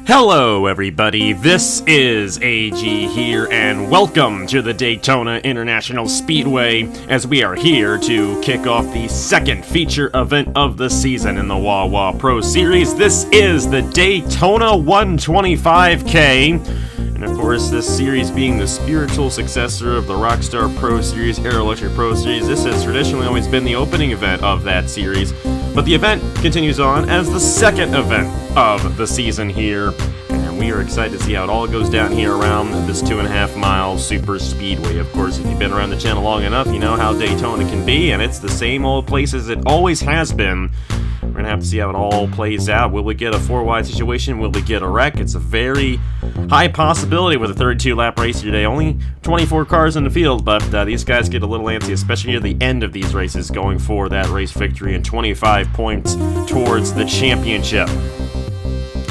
Hello everybody, this is AG here, and welcome to the Daytona International Speedway as we are here to kick off the second feature event of the season in the Wawa Pro Series. This is the Daytona 125k, and of course this series being the spiritual successor of the Rockstar Pro Series, Aero Electric Pro Series. This has traditionally always been the opening event of that series, but the event continues on as the second event of the season here, and we are excited to see how it all goes down here around this 2.5 mile super speedway. Of course, if you've been around the channel long enough, you know how Daytona can be, and it's the same old place as it always has been. We're gonna have to see how it all plays out. Will we get a 4-wide situation? Will we get a wreck? It's a very high possibility with a 32-lap race today. Only 24 cars in the field, but these guys get a little antsy, especially near the end of these races, going for that race victory and 25 points towards the championship.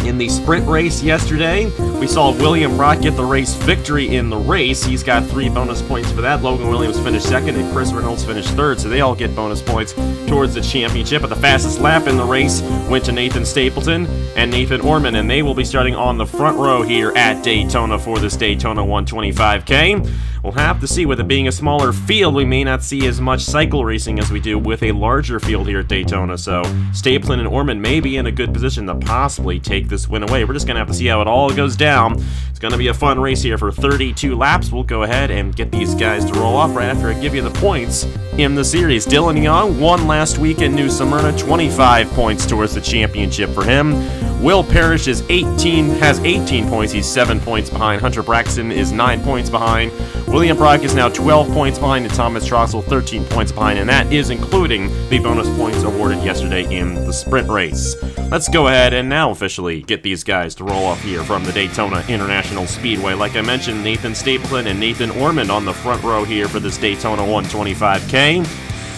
In the sprint race yesterday, we saw William Brock get the race victory in the race. He's got 3 bonus points for that. Logan Williams finished second and Chris Reynolds finished third, so they all get bonus points towards the championship. But the fastest lap in the race went to Nathan Stapleton and Nathan Orman, and they will be starting on the front row here at Daytona for this Daytona 125k. We'll have to see. With it being a smaller field, we may not see as much cycle racing as we do with a larger field here at Daytona, so Stapleton and Orman may be in a good position to possibly take this win away. We're just going to have to see how it all goes down. It's going to be a fun race here for 32 laps. We'll go ahead and get these guys to roll off right after I give you the points in the series. Dylan Young won last week in New Smyrna, 25 points towards the championship for him. Will Parrish has 18 points. He's 7 points behind. Hunter Braxton is 9 points behind. William Brock is now 12 points behind, and Thomas Troxel 13 points behind, and that is including the bonus points awarded yesterday in the sprint race. Let's go ahead and now officially get these guys to roll off here from the Daytona International Speedway. Like I mentioned, Nathan Stapleton and Nathan Orman on the front row here for this Daytona 125k.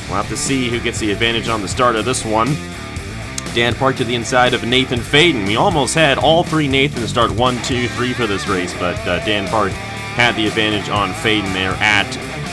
We'll have to see who gets the advantage on the start of this one. Dan parked to the inside of Nathan Faden. We almost had all 3 Nathans start 1, 2, 3 for this race, but Dan Park had the advantage on Faden there at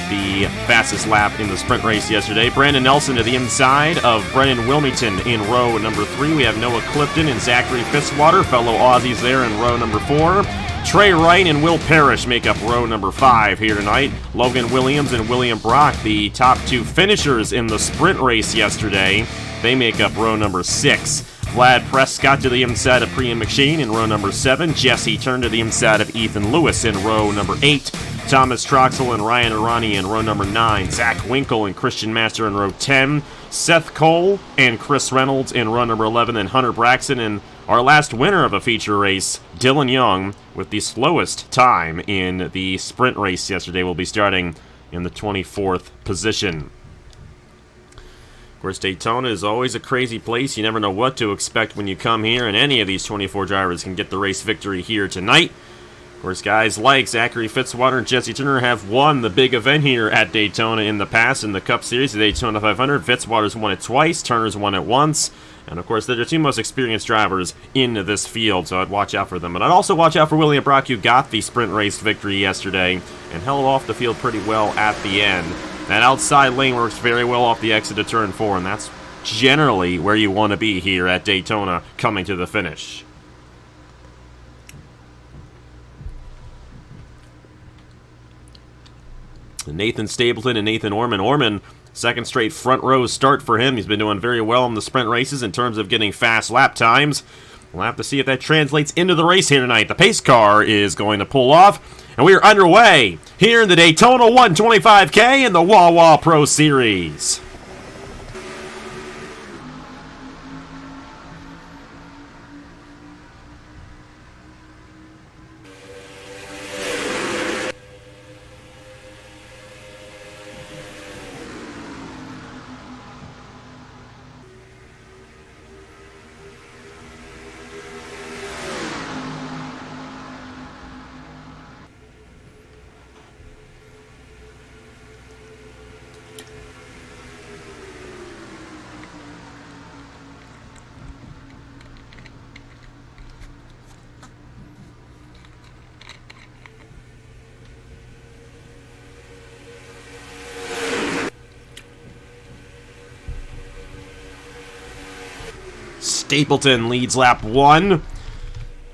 the fastest lap in the sprint race yesterday. Brandon Nelson to the inside of Brennan Wilmington in row number 3. We have Noah Clifton and Zachary Fitzwater, fellow Aussies there in row number 4. Trey Wright and Will Parrish make up row number 5 here tonight. Logan Williams and William Brock, the top 2 finishers in the sprint race yesterday, they make up row number 6. Vlad Prescott to the inside of Priya McShane in row number 7. Jesse Turn to the inside of Ethan Lewis in row number 8. Thomas Troxel and Ryan Durrani in row number 9. Zach Winkle and Christian Master in row 10. Seth Cole and Chris Reynolds in row number 11. And Hunter Braxton and our last winner of a feature race, Dylan Young, with the slowest time in the sprint race yesterday, will be starting in the 24th position. Of course, Daytona is always a crazy place. You never know what to expect when you come here, and any of these 24 drivers can get the race victory here tonight. Of course, guys like Zachary Fitzwater and Jesse Turner have won the big event here at Daytona in the past in the Cup Series, the Daytona 500. Fitzwater's won it twice, Turner's won it once. And of course, they're the 2 most experienced drivers in this field, so I'd watch out for them. But I'd also watch out for William Brock, who got the sprint race victory yesterday and held off the field pretty well at the end. That outside lane works very well off the exit of turn 4, and that's generally where you want to be here at Daytona coming to the finish. Nathan Stapleton and Nathan Orman. Orman, second straight front row start for him. He's been doing very well in the sprint races in terms of getting fast lap times. We'll have to see if that translates into the race here tonight. The pace car is going to pull off, and we are underway here in the Daytona 125k in the Wawa Pro Series. Stapleton leads lap 1.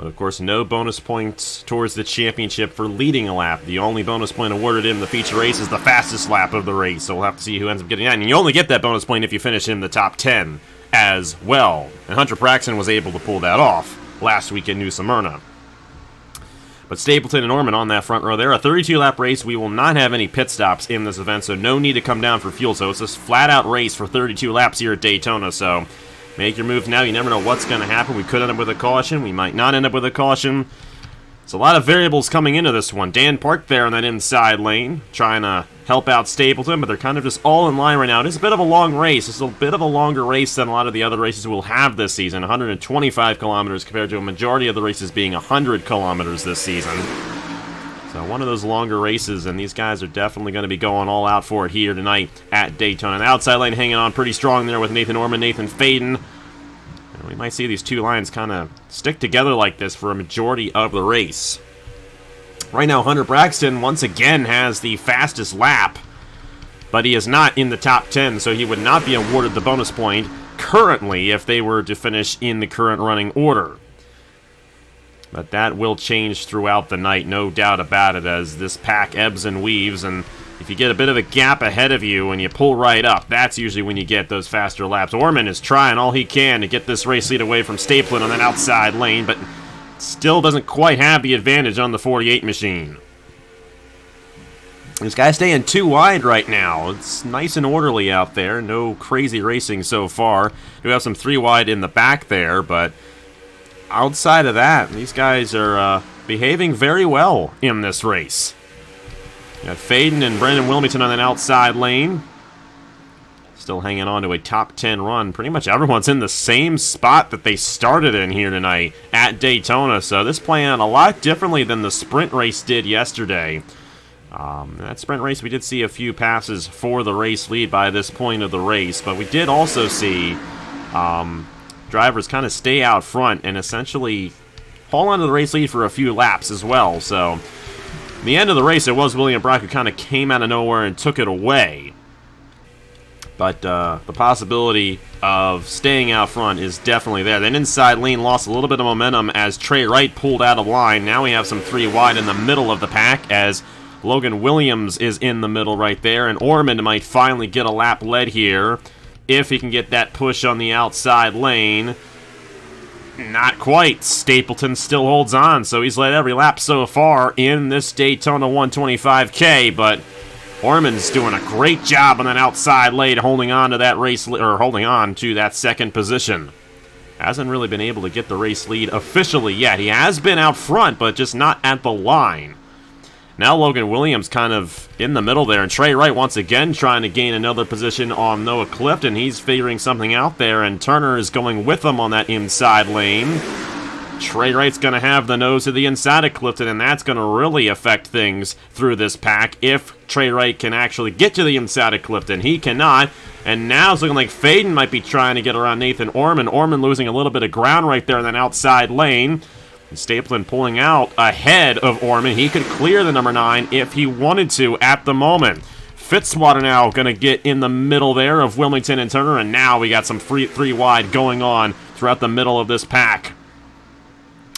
But of course, no bonus points towards the championship for leading a lap. The only bonus point awarded in the feature race is the fastest lap of the race, so we'll have to see who ends up getting that. And you only get that bonus point if you finish in the top 10 as well. And Hunter Braxton was able to pull that off last week in New Smyrna. But Stapleton and Orman on that front row there. A 32-lap race. We will not have any pit stops in this event, so no need to come down for fuel. So it's this flat-out race for 32 laps here at Daytona, so make your move now. You never know what's going to happen. We could end up with a caution. We might not end up with a caution. There's a lot of variables coming into this one. Dan Park there on that inside lane, trying to help out Stapleton, but they're kind of just all in line right now. It is a bit of a long race. It's a bit of a longer race than a lot of the other races we'll have this season. 125 kilometers compared to a majority of the races being 100 kilometers this season. So one of those longer races, and these guys are definitely going to be going all out for it here tonight at Daytona. The outside lane hanging on pretty strong there with Nathan Orman, Nathan Faden. And we might see these two lines kind of stick together like this for a majority of the race. Right now, Hunter Braxton once again has the fastest lap, but he is not in the top 10, so he would not be awarded the bonus point currently if they were to finish in the current running order. But that will change throughout the night, no doubt about it, as this pack ebbs and weaves, and if you get a bit of a gap ahead of you and you pull right up, that's usually when you get those faster laps. Orman is trying all he can to get this race lead away from Stapleton on that outside lane, but still doesn't quite have the advantage on the 48 machine. This guy's staying too wide right now. It's nice and orderly out there. No crazy racing so far. We have some 3 wide in the back there, but outside of that, these guys are behaving very well in this race. You got Faden and Brendan Wilmington on that outside lane. Still hanging on to a top 10 run. Pretty much everyone's in the same spot that they started in here tonight at Daytona. So this playing out a lot differently than the sprint race did yesterday. That sprint race, we did see a few passes for the race lead by this point of the race. But we did also see drivers kind of stay out front and essentially hold on to the race lead for a few laps as well. So in the end of the race, it was William Brock who kind of came out of nowhere and took it away. But the possibility of staying out front is definitely there. That inside lane lost a little bit of momentum as Trey Wright pulled out of line. Now we have some 3 wide in the middle of the pack as Logan Williams is in the middle right there. And Orman might finally get a lap led here if he can get that push on the outside lane. Not quite. Stapleton still holds on, so he's led every lap so far in this Daytona 125k, but Orman's doing a great job on that outside lane, holding on to that holding on to that second position. Hasn't really been able to get the race lead officially yet. He has been out front, but just not at the line. Now Logan Williams kind of in the middle there, and Trey Wright once again trying to gain another position on Noah Clifton. He's figuring something out there, and Turner is going with him on that inside lane. Trey Wright's going to have the nose to the inside of Clifton, and that's going to really affect things through this pack if Trey Wright can actually get to the inside of Clifton. He cannot, and now it's looking like Faden might be trying to get around Nathan Orman. Orman losing a little bit of ground right there in that outside lane. And Stapleton pulling out ahead of Orman. He could clear the number 9 if he wanted to at the moment. Fitzwater now going to get in the middle there of Wilmington and Turner, and now we got some 3 wide going on throughout the middle of this pack.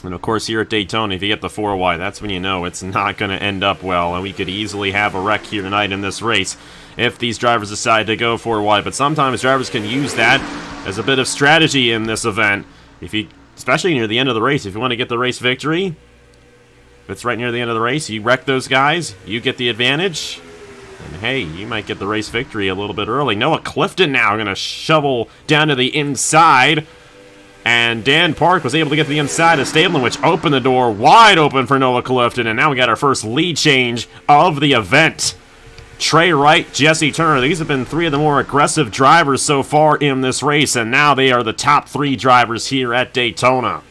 And of course here at Daytona, if you get the 4 wide, that's when you know it's not going to end up well, and we could easily have a wreck here tonight in this race if these drivers decide to go 4 wide. But sometimes drivers can use that as a bit of strategy in this event. Especially near the end of the race, if you want to get the race victory, if it's right near the end of the race, you wreck those guys, you get the advantage, and hey, you might get the race victory a little bit early. Noah Clifton now going to shovel down to the inside. And Dan Park was able to get to the inside of Stapleton, which opened the door wide open for Noah Clifton. And now we got our first lead change of the event. Trey Wright, Jesse Turner. These have been 3 of the more aggressive drivers so far in this race. And now they are the top 3 drivers here at Daytona.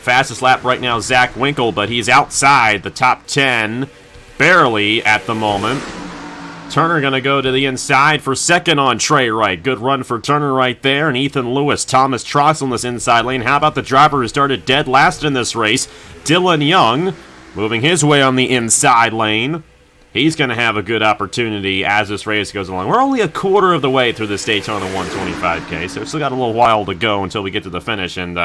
Fastest lap right now, Zach Winkle, but he's outside the top 10. Barely at the moment. Turner going to go to the inside for second on Trey Wright. Good run for Turner right there. And Ethan Lewis, Thomas Trox on this inside lane. How about the driver who started dead last in this race? Dylan Young moving his way on the inside lane. He's going to have a good opportunity as this race goes along. We're only a quarter of the way through this Daytona 125k, so we've still got a little while to go until we get to the finish. And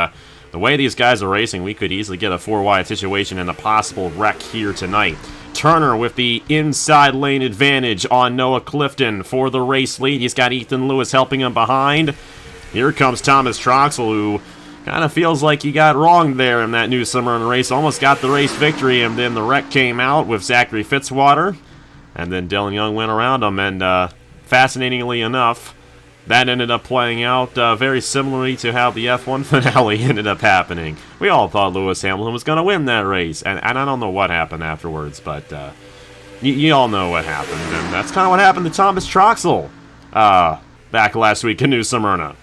the way these guys are racing, we could easily get a 4-wide situation and a possible wreck here tonight. Turner with the inside lane advantage on Noah Clifton for the race lead. He's got Ethan Lewis helping him behind. Here comes Thomas Troxel, who kind of feels like he got wronged there in that New Smyrna race. Almost got the race victory, and then the wreck came out with Zachary Fitzwater. And then Dylan Young went around him, and fascinatingly enough, that ended up playing out very similarly to how the F1 finale ended up happening. We all thought Lewis Hamilton was going to win that race, and I don't know what happened afterwards, but you all know what happened, and that's kind of what happened to Thomas Troxel back last week in New Smyrna.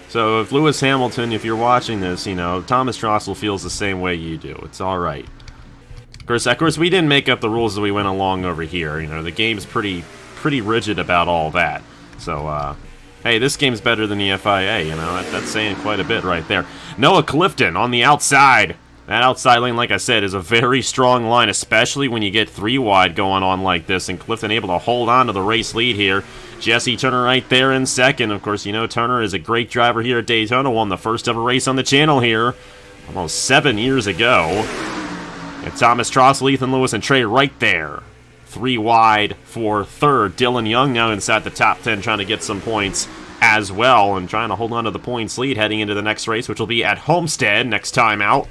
So if Lewis Hamilton, if you're watching this, you know, Thomas Troxel feels the same way you do. It's all right. Of course, we didn't make up the rules as we went along over here. You know, the game's pretty rigid about all that. So, hey, this game's better than the FIA, you know, that's saying quite a bit right there. Noah Clifton on the outside. That outside lane, like I said, is a very strong line, especially when you get 3 wide going on like this, and Clifton able to hold on to the race lead here. Jesse Turner right there in second. Of course, you know, Turner is a great driver here at Daytona, won the first ever race on the channel here almost 7 years ago. And Thomas Troxel, Ethan Lewis, and Trey right there. 3 wide for third. Dylan Young now inside the top 10 trying to get some points as well and trying to hold on to the points lead heading into the next race, which will be at Homestead next time out.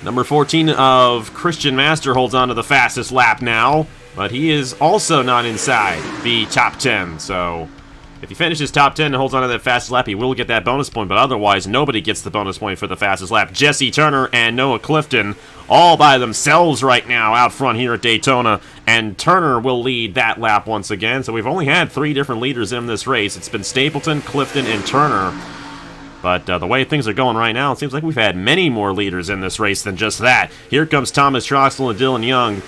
Number 14 of Christian Master holds on to the fastest lap now, but he is also not inside the top 10, so if he finishes top 10 and holds on to that fastest lap, he will get that bonus point, but otherwise, nobody gets the bonus point for the fastest lap. Jesse Turner and Noah Clifton all by themselves right now out front here at Daytona, and Turner will lead that lap once again. So we've only had 3 different leaders in this race. It's been Stapleton, Clifton, and Turner. But the way things are going right now, it seems like we've had many more leaders in this race than just that. Here comes Thomas Troxel and Dylan Young,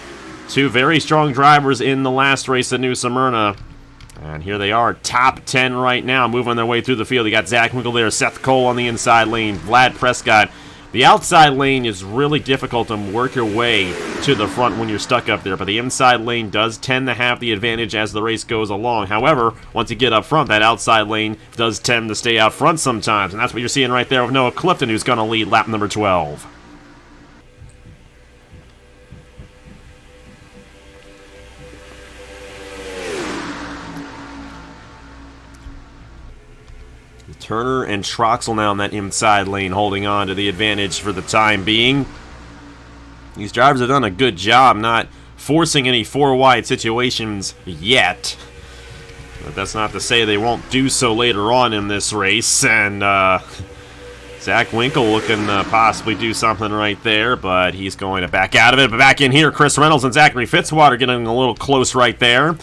2 very strong drivers in the last race at New Smyrna. And here they are, top 10 right now, moving their way through the field. You got Zach Winkle there, Seth Cole on the inside lane, Vlad Prescott. The outside lane is really difficult to work your way to the front when you're stuck up there, but the inside lane does tend to have the advantage as the race goes along. However, once you get up front, that outside lane does tend to stay out front sometimes, and that's what you're seeing right there with Noah Clifton, who's going to lead lap number 12. Turner and Troxel now in that inside lane holding on to the advantage for the time being. These drivers have done a good job not forcing any 4-wide situations yet. But that's not to say they won't do so later on in this race. And Zach Winkle looking to possibly do something right there, but he's going to back out of it. But back in here, Chris Reynolds and Zachary Fitzwater getting a little close right there.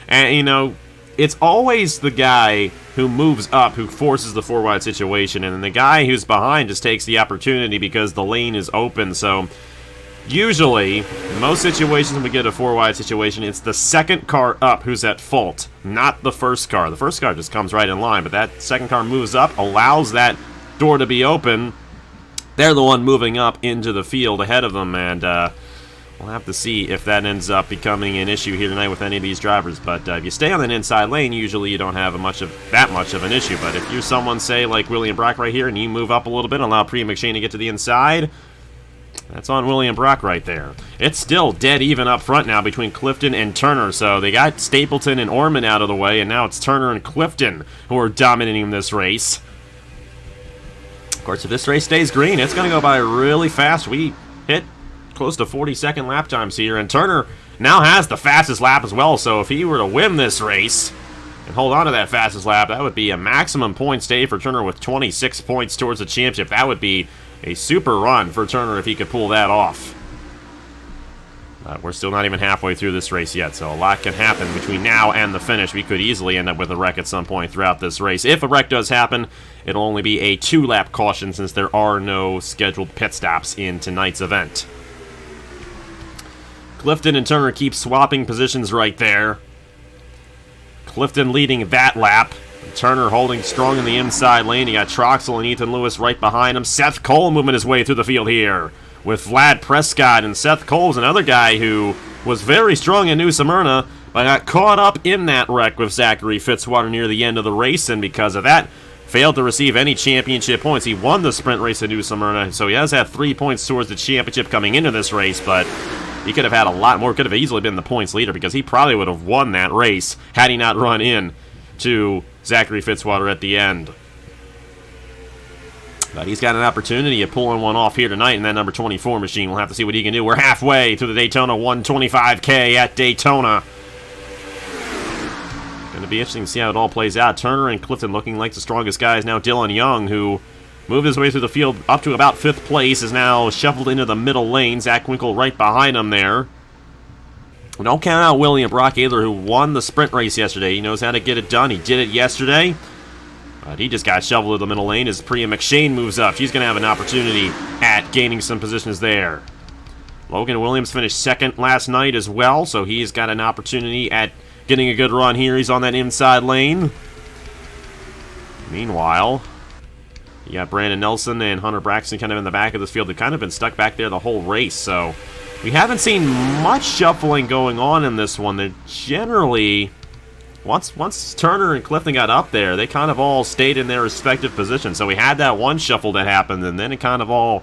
And, you know, it's always the guy who moves up who forces the 4-wide situation, and then the guy who's behind just takes the opportunity because the lane is open. So usually, in most situations when we get a 4-wide situation, it's the second car up who's at fault, not the first car. The first car just comes right in line, but that second car moves up, allows that door to be open. They're the one moving up into the field ahead of them, and we'll have to see if that ends up becoming an issue here tonight with any of these drivers. But if you stay on an inside lane, usually you don't have that much of an issue. But if you're someone, say, like William Brock right here, and you move up a little bit and allow Priya McShane to get to the inside, that's on William Brock right there. It's still dead even up front now between Clifton and Turner. So they got Stapleton and Orman out of the way, and now it's Turner and Clifton who are dominating this race. Of course, if this race stays green, it's going to go by really fast. We hit close to 40-second lap times here, and Turner now has the fastest lap as well, so if he were to win this race and hold on to that fastest lap, that would be a maximum points day for Turner with 26 points towards the championship. That would be a super run for Turner if he could pull that off. We're still not even halfway through this race yet, so a lot can happen between now and the finish. We could easily end up with a wreck at some point throughout this race. If a wreck does happen, it'll only be a 2-lap caution since there are no scheduled pit stops in tonight's event. Clifton and Turner keep swapping positions right there. Clifton leading that lap. Turner holding strong in the inside lane. You got Troxel and Ethan Lewis right behind him. Seth Cole moving his way through the field here with Vlad Prescott. And Seth Cole's another guy who was very strong in New Smyrna, but got caught up in that wreck with Zachary Fitzwater near the end of the race. And because of that, failed to receive any championship points. He won the sprint race at New Smyrna, so he has had 3 points towards the championship coming into this race, but he could have had a lot more. Could have easily been the points leader because he probably would have won that race had he not run in to Zachary Fitzwater at the end. But he's got an opportunity of pulling one off here tonight in that number 24 machine. We'll have to see what he can do. We're halfway through the Daytona 125k at Daytona. Going to be interesting to see how it all plays out. Turner and Clifton looking like the strongest guys. Now Dylan Young, who moved his way through the field up to about 5th place, is now shuffled into the middle lane. Zach Winkle right behind him there. Don't count out William Brock either, who won the sprint race yesterday. He knows how to get it done. He did it yesterday. But he just got shoveled to the middle lane as Priya McShane moves up. She's going to have an opportunity at gaining some positions there. Logan Williams finished 2nd last night as well, so he's got an opportunity at getting a good run here. He's on that inside lane. Meanwhile, you got Brandon Nelson and Hunter Braxton kind of in the back of this field. They've kind of been stuck back there the whole race, so we haven't seen much shuffling going on in this one. They're generally, once Turner and Clifton got up there, they kind of all stayed in their respective positions. So we had that one shuffle that happened, and then it kind of all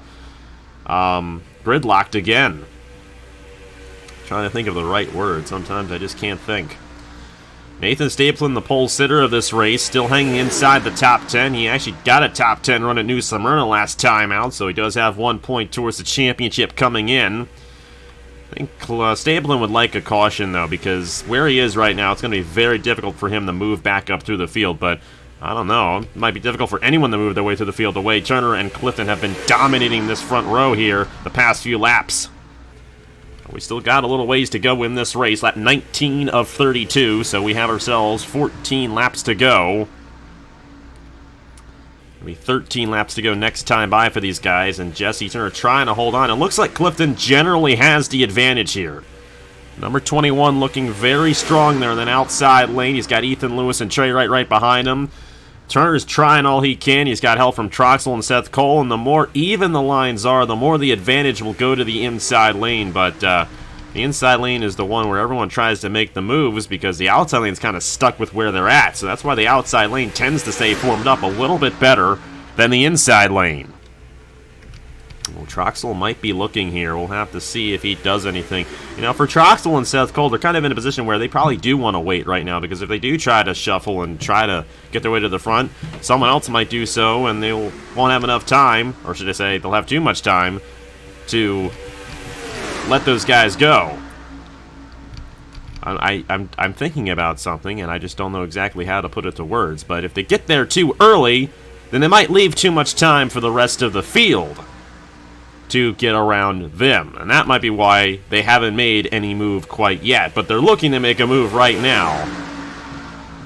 gridlocked again. Trying to think of the right word. Sometimes I just can't think. Nathan Stapleton, the pole sitter of this race, still hanging inside the top 10. He actually got a top 10 run at New Smyrna last time out, so he does have 1 point towards the championship coming in. I think Stapleton would like a caution, though, because where he is right now, it's going to be very difficult for him to move back up through the field, but I don't know. It might be difficult for anyone to move their way through the field the way Turner and Clifton have been dominating this front row here the past few laps. We still got a little ways to go in this race. Lap 19 of 32, so we have ourselves 14 laps to go. It'll be 13 laps to go next time by for these guys, and Jesse Turner trying to hold on. It looks like Clifton generally has the advantage here. Number 21 looking very strong there in the outside lane. He's got Ethan Lewis and Trey Wright right behind him. Turner's trying all he can. He's got help from Troxel and Seth Cole, and the more even the lines are, the more the advantage will go to the inside lane. But the inside lane is the one where everyone tries to make the moves because the outside lane's kind of stuck with where they're at. So that's why the outside lane tends to stay formed up a little bit better than the inside lane. Well, Troxel might be looking here. We'll have to see if he does anything. You know, for Troxel and Seth Cole, they're kind of in a position where they probably do want to wait right now, because if they do try to shuffle and try to get their way to the front, someone else might do so, and they won't have enough time, or should I say, they'll have too much time to let those guys go. I'm thinking about something, and I just don't know exactly how to put it to words, but if they get there too early, then they might leave too much time for the rest of the field to get around them. And that might be why they haven't made any move quite yet, but they're looking to make a move right now.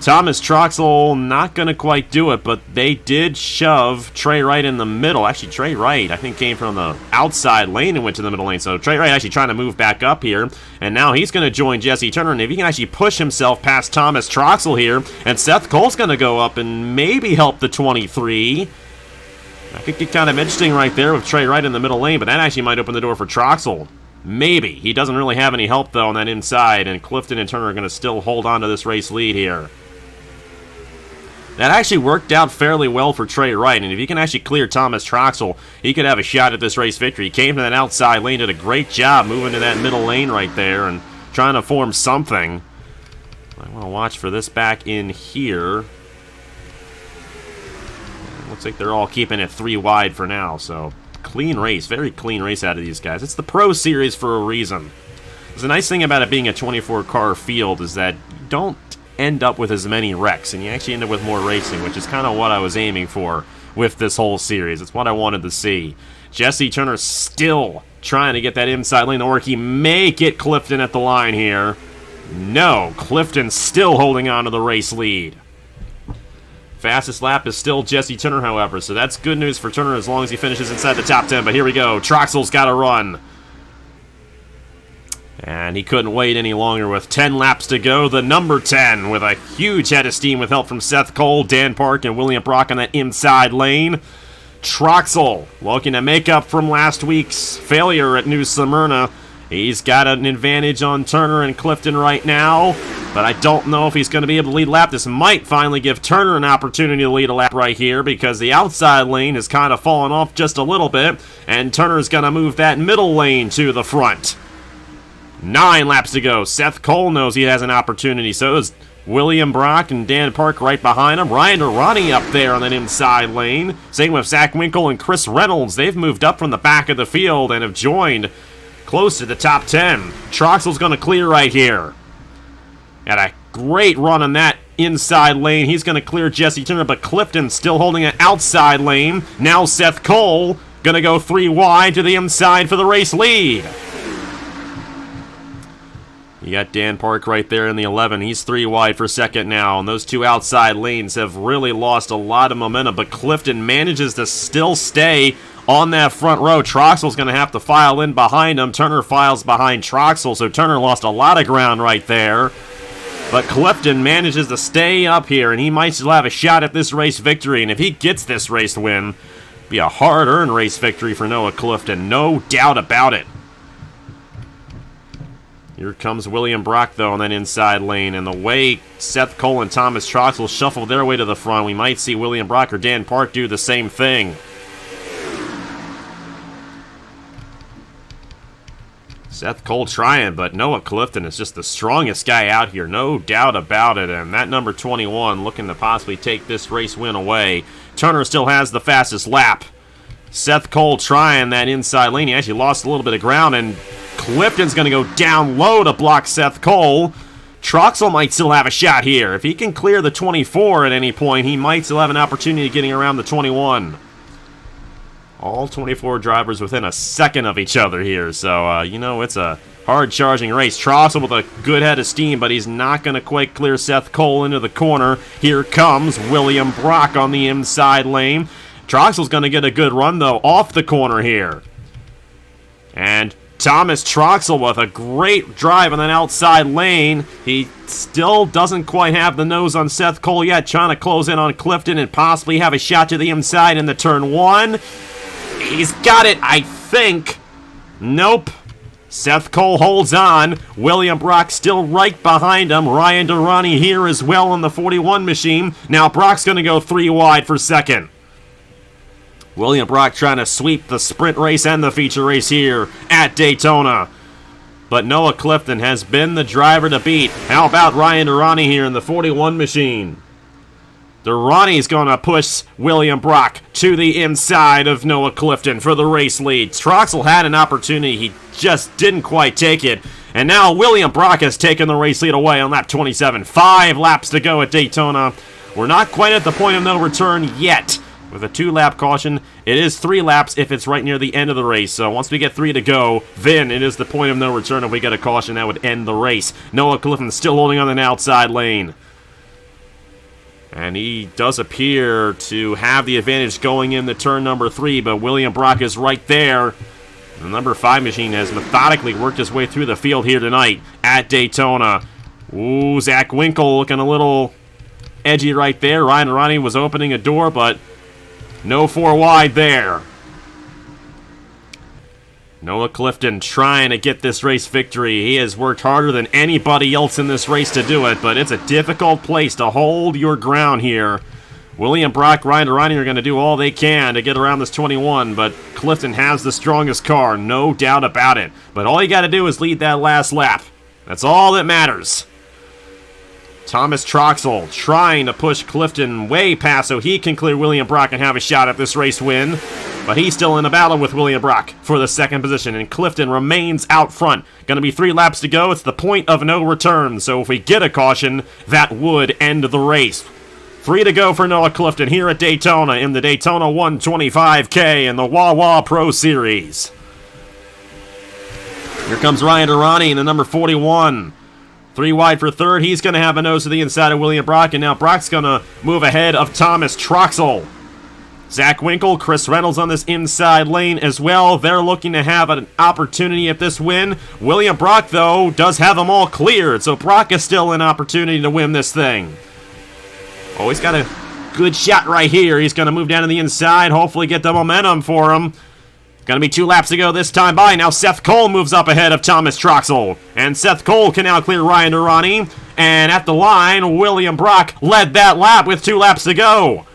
Thomas Troxel not going to quite do it, but they did shove Trey Wright in the middle. Actually, Trey Wright, I think, came from the outside lane and went to the middle lane. So Trey Wright actually trying to move back up here, and now he's going to join Jesse Turner. And if he can actually push himself past Thomas Troxel here, and Seth Cole's going to go up and maybe help the 23. That could get kind of interesting right there with Trey Wright in the middle lane, but that actually might open the door for Troxel. Maybe. He doesn't really have any help, though, on that inside, and Clifton and Turner are going to still hold on to this race lead here. That actually worked out fairly well for Trey Wright, and if he can actually clear Thomas Troxel, he could have a shot at this race victory. He came to that outside lane, did a great job moving to that middle lane right there and trying to form something. I want to watch for this back in here. Looks like they're all keeping it 3 wide for now, so clean race, very clean race out of these guys. It's the Pro Series for a reason. The nice thing about it being a 24-car field is that you don't end up with as many wrecks, and you actually end up with more racing, which is kind of what I was aiming for with this whole series. It's what I wanted to see. Jesse Turner still trying to get that inside lane to work. He may get Clifton at the line here. No, Clifton still holding on to the race lead. Fastest lap is still Jesse Turner, however, so that's good news for Turner as long as he finishes inside the top 10. But here we go. Troxel's got to run. And he couldn't wait any longer with 10 laps to go. The number 10 with a huge head of steam with help from Seth Cole, Dan Park, and William Brock on that inside lane. Troxel looking to make up from last week's failure at New Smyrna. He's got an advantage on Turner and Clifton right now. but I don't know if he's going to be able to lead a lap. This might finally give Turner an opportunity to lead a lap right here because the outside lane has kind of fallen off just a little bit, and Turner's going to move that middle lane to the front. 9 laps to go. Seth Cole knows he has an opportunity. So does William Brock and Dan Park right behind him. Ryan Durrani up there on that inside lane. Same with Zach Winkle and Chris Reynolds. They've moved up from the back of the field and have joined close to the top 10. Troxell's going to clear right here. Had a great run on that inside lane. He's going to clear Jesse Turner, but Clifton still holding an outside lane. Now Seth Cole going to go 3 wide to the inside for the race lead. You got Dan Park right there in the 11. He's 3 wide for second now, and those 2 outside lanes have really lost a lot of momentum, but Clifton manages to still stay on that front row. Troxell's going to have to file in behind him. Turner files behind Troxell, so Turner lost a lot of ground right there. But Clifton manages to stay up here, and he might still have a shot at this race victory. And if he gets this race win, it'll be a hard-earned race victory for Noah Clifton, no doubt about it. Here comes William Brock, though, on that inside lane. And the way Seth Cole and Thomas Troxell shuffle their way to the front, we might see William Brock or Dan Park do the same thing. Seth Cole trying, but Noah Clifton is just the strongest guy out here, no doubt about it. And that number 21 looking to possibly take this race win away. Turner still has the fastest lap. Seth Cole trying that inside lane. He actually lost a little bit of ground, and Clifton's going to go down low to block Seth Cole. Troxell might still have a shot here. If he can clear the 24 at any point, he might still have an opportunity getting around the 21. All 24 drivers within a second of each other here. So, it's a hard-charging race. Troxell with a good head of steam, but he's not going to quite clear Seth Cole into the corner. Here comes William Brock on the inside lane. Troxell's going to get a good run, though, off the corner here. And Thomas Troxell with a great drive on that outside lane. He still doesn't quite have the nose on Seth Cole yet, trying to close in on Clifton and possibly have a shot to the inside in the turn 1. He's got it, I think. Nope. Seth Cole holds on. William Brock still right behind him. Ryan Durrani here as well on the 41 machine. Now Brock's going to go 3 wide for second. William Brock trying to sweep the sprint race and the feature race here at Daytona. But Noah Clifton has been the driver to beat. How about Ryan Durrani here in the 41 machine? Durrani's going to push William Brock to the inside of Noah Clifton for the race lead. Troxell had an opportunity. He just didn't quite take it. And now William Brock has taken the race lead away on lap 27. 5 laps to go at Daytona. We're not quite at the point of no return yet. With a 2-lap caution, it is 3 laps if it's right near the end of the race. So once we get 3 to go, then it is the point of no return. If we get a caution, that would end the race. Noah Clifton still holding on the outside lane. And he does appear to have the advantage going into turn number 3, but William Brock is right there. The number 5 machine has methodically worked his way through the field here tonight at Daytona. Ooh, Zach Winkle looking a little edgy right there. Ryan Durrani was opening a door, but no 4 wide there. Noah Clifton trying to get this race victory. He has worked harder than anybody else in this race to do it, but it's a difficult place to hold your ground here. William Brock, Ryan Durrani are going to do all they can to get around this 21, but Clifton has the strongest car, no doubt about it. But all you got to do is lead that last lap. That's all that matters. Thomas Troxell trying to push Clifton way past so he can clear William Brock and have a shot at this race win. But he's still in a battle with William Brock for the second position, and Clifton remains out front. Going to be 3 laps to go. It's the point of no return, so if we get a caution, that would end the race. 3 to go for Noah Clifton here at Daytona in the Daytona 125k in the Wawa Pro Series. Here comes Ryan Durrani in the number 41. 3 wide for third. He's going to have a nose to the inside of William Brock, and now Brock's going to move ahead of Thomas Troxell. Zach Winkle, Chris Reynolds on this inside lane as well. They're looking to have an opportunity at this win. William Brock, though, does have them all cleared, so Brock is still an opportunity to win this thing. Oh, he's got a good shot right here. He's going to move down to the inside, hopefully get the momentum for him. Gonna be 2 laps to go this time by. Now Seth Cole moves up ahead of Thomas Troxel. And Seth Cole can now clear Ryan Durrani. And at the line, William Brock led that lap with 2 laps to go.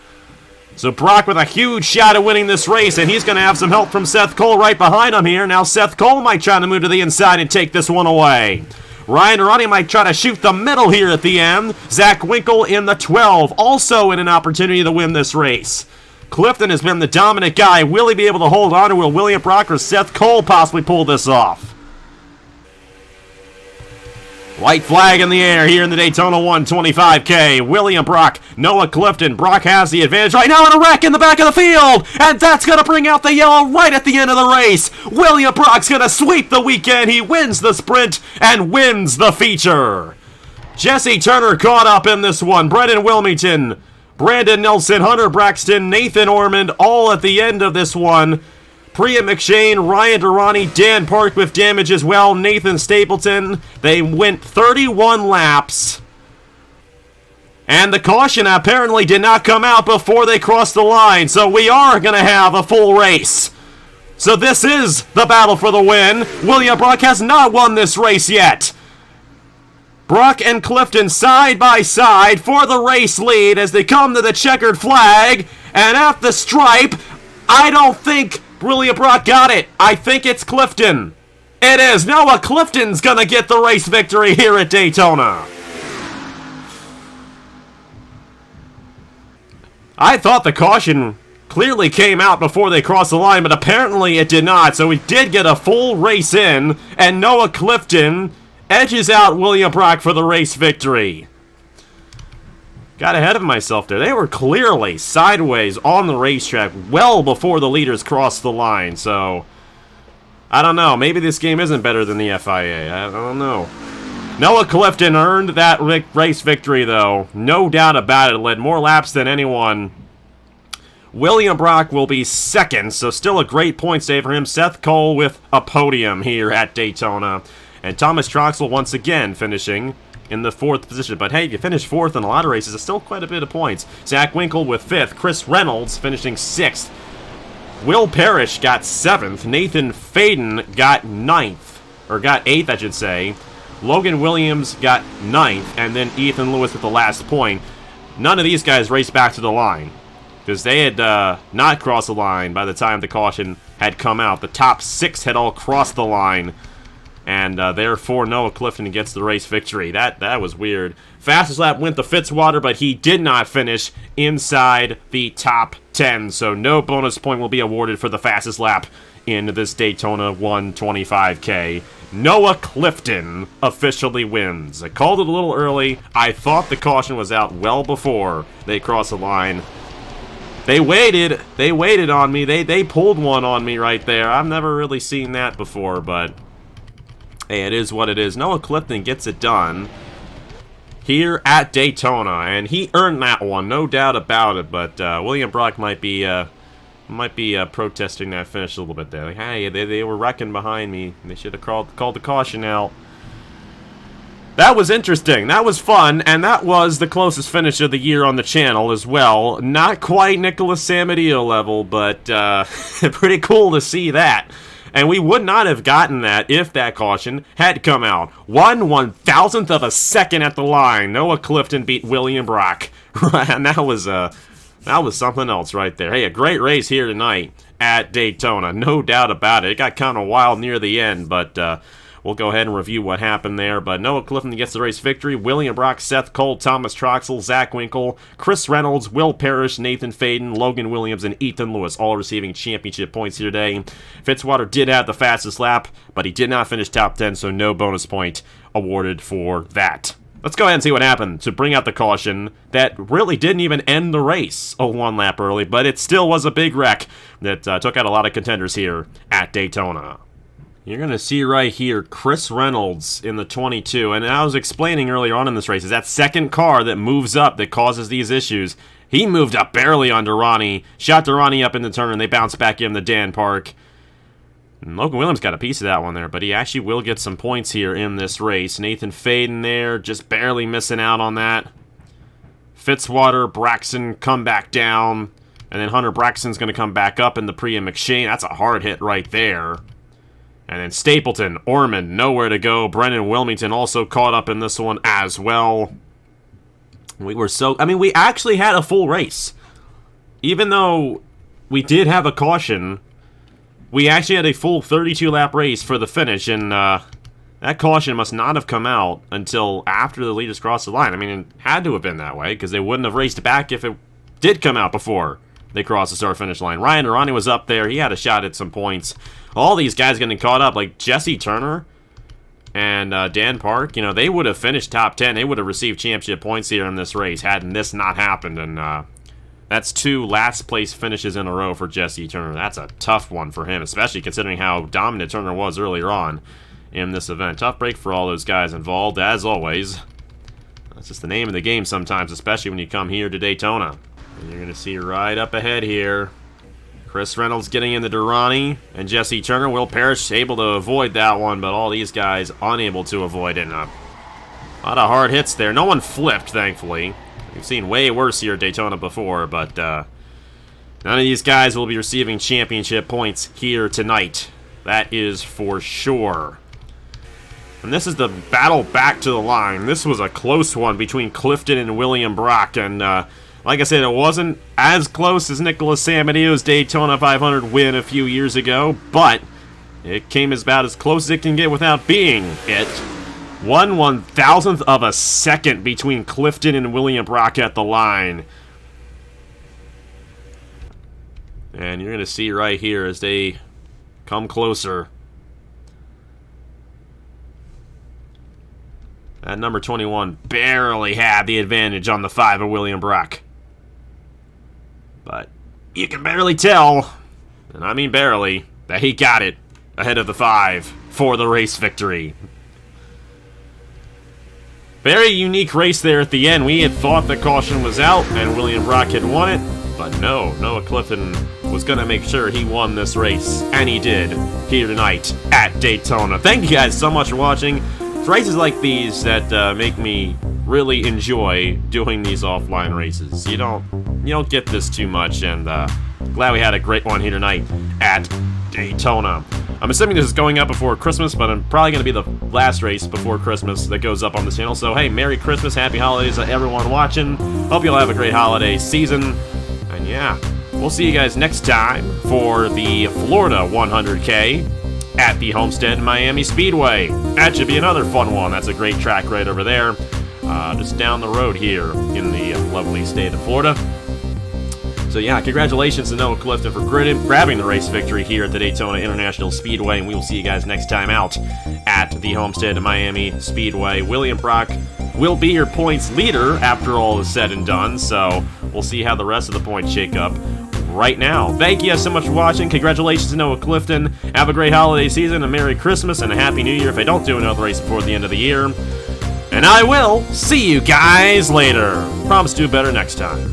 So Brock with a huge shot at winning this race, and he's going to have some help from Seth Cole right behind him here. Now Seth Cole might try to move to the inside and take this one away. Ryan Durrani might try to shoot the middle here at the end. Zach Winkle in the 12, also in an opportunity to win this race. Clifton has been the dominant guy. Will he be able to hold on, or will William Brock or Seth Cole possibly pull this off? White flag in the air here in the Daytona 125k. William Brock, Noah Clifton. Brock has the advantage right now, and a wreck in the back of the field. And that's going to bring out the yellow right at the end of the race. William Brock's going to sweep the weekend. He wins the sprint and wins the feature. Jesse Turner caught up in this one. Brendan Wilmington, Brandon Nelson, Hunter Braxton, Nathan Ormond, all at the end of this one. Priya McShane, Ryan Durrani, Dan Park with damage as well, Nathan Stapleton. They went 31 laps. And the caution apparently did not come out before they crossed the line, so we are going to have a full race. So this is the battle for the win. William Brock has not won this race yet. Brock and Clifton side by side for the race lead as they come to the checkered flag. And at the stripe, I don't think William Brock got it. I think it's Clifton. It is. Noah Clifton's gonna get the race victory here at Daytona. I thought the caution clearly came out before they crossed the line, but apparently it did not. So we did get a full race in, and Noah Clifton edges out William Brock for the race victory. Got ahead of myself there. They were clearly sideways on the racetrack well before the leaders crossed the line, so I don't know. Maybe this game isn't better than the FIA. I don't know. Noah Clifton earned that race victory, though. No doubt about it. Led more laps than anyone. William Brock will be second, so still a great point save for him. Seth Cole with a podium here at Daytona. And Thomas Troxel once again finishing in the 4th position. But hey, if you finish 4th in a lot of races, it's still quite a bit of points. Zach Winkle with 5th. Chris Reynolds finishing 6th. Will Parrish got 7th. Nathan Faden got 9th. Or got 8th, I should say. Logan Williams got 9th. And then Ethan Lewis with the last point. None of these guys raced back to the line, because they had not crossed the line by the time the caution had come out. The top 6 had all crossed the line. And therefore, Noah Clifton gets the race victory. That was weird. Fastest lap went to Fitzwater, but he did not finish inside the top 10. So no bonus point will be awarded for the fastest lap in this Daytona 125k. Noah Clifton officially wins. I called it a little early. I thought the caution was out well before they crossed the line. They waited on me. They pulled one on me right there. I've never really seen that before, but hey, it is what it is. Noah Clifton gets it done here at Daytona, and he earned that one, no doubt about it. But William Brock might be protesting that finish a little bit there. Like, hey, they were wrecking behind me. They should have called the caution out. That was interesting. That was fun, and that was the closest finish of the year on the channel as well. Not quite Nicholas Samadillo level, but pretty cool to see that. And we would not have gotten that if that caution had come out. 1/1000th of a second at the line. Noah Clifton beat William Brock. And that was something else right there. Hey, a great race here tonight at Daytona. No doubt about it. It got kind of wild near the end, but we'll go ahead and review what happened there. But Noah Clifton gets the race victory. William Brock, Seth Cole, Thomas Troxel, Zach Winkle, Chris Reynolds, Will Parrish, Nathan Faden, Logan Williams, and Ethan Lewis all receiving championship points here today. Fitzwater did have the fastest lap, but he did not finish top 10, so no bonus point awarded for that. Let's go ahead and see what happened to bring out the caution that really didn't even end the race one lap early, but it still was a big wreck that took out a lot of contenders here at Daytona. You're going to see right here Chris Reynolds in the 22, and I was explaining earlier on in this race, is that second car that moves up that causes these issues. He moved up barely on Durrani, shot Durrani up in the turn, and they bounced back in the Dan Park. And Logan Williams got a piece of that one there, but he actually will get some points here in this race. Nathan Faden there, just barely missing out on that. Fitzwater, Braxton come back down. And then Hunter Braxton's going to come back up in the Priya McShane. That's a hard hit right there. And then Stapleton, Orman, nowhere to go. Brennan Wilmington also caught up in this one as well. We actually had a full race. Even though we did have a caution, we actually had a full 32-lap race for the finish, and that caution must not have come out until after the leaders crossed the line. I mean, it had to have been that way, because they wouldn't have raced back if it did come out before they crossed the start-finish line. Ryan Durrani was up there. He had a shot at some points. All these guys getting caught up, like Jesse Turner and Dan Park, you know, they would have finished top 10. They would have received championship points here in this race hadn't this not happened. And that's 2 last-place finishes in a row for Jesse Turner. That's a tough one for him, especially considering how dominant Turner was earlier on in this event. Tough break for all those guys involved, as always. That's just the name of the game sometimes, especially when you come here to Daytona. And you're going to see right up ahead here, Chris Reynolds getting in the Durrani, and Jesse Turner. Will Parrish able to avoid that one, but all these guys unable to avoid it. A lot of hard hits there. No one flipped, thankfully. We've seen way worse here at Daytona before, but none of these guys will be receiving championship points here tonight. That is for sure. And this is the battle back to the line. This was a close one between Clifton and William Brock, and like I said, it wasn't as close as Nicholas Samadio's Daytona 500 win a few years ago, but it came about as close as it can get without being it. 1/1000th of a second between Clifton and William Brock at the line. And you're going to see right here as they come closer. That number 21 barely had the advantage on the 5 of William Brock. But you can barely tell, and I mean barely, that he got it ahead of the 5 for the race victory. Very unique race there at the end. We had thought the caution was out and William Brock had won it, but no, Noah Clifton was going to make sure he won this race, and he did here tonight at Daytona. Thank you guys so much for watching. It's races like these that make me really enjoy doing these offline races. You don't get this too much, and glad we had a great one here tonight at Daytona. I'm assuming this is going up before Christmas, but I'm probably going to be the last race before Christmas that goes up on the channel. So hey, Merry Christmas, Happy Holidays to everyone watching. Hope you'll have a great holiday season. And yeah, we'll see you guys next time for the Florida 100K at the Homestead Miami Speedway. That should be another fun one. That's a great track right over there, just down the road here in the lovely state of Florida. So yeah, congratulations to Noah Clifton for grabbing the race victory here at the Daytona International Speedway, and we will see you guys next time out at the Homestead Miami Speedway. William Brock will be your points leader after all is said and done, so we'll see how the rest of the points shake up right now. Thank you guys so much for watching. Congratulations to Noah Clifton. Have a great holiday season, a Merry Christmas, and a Happy New Year if I don't do another race before the end of the year. And I will see you guys later. Promise to do better next time.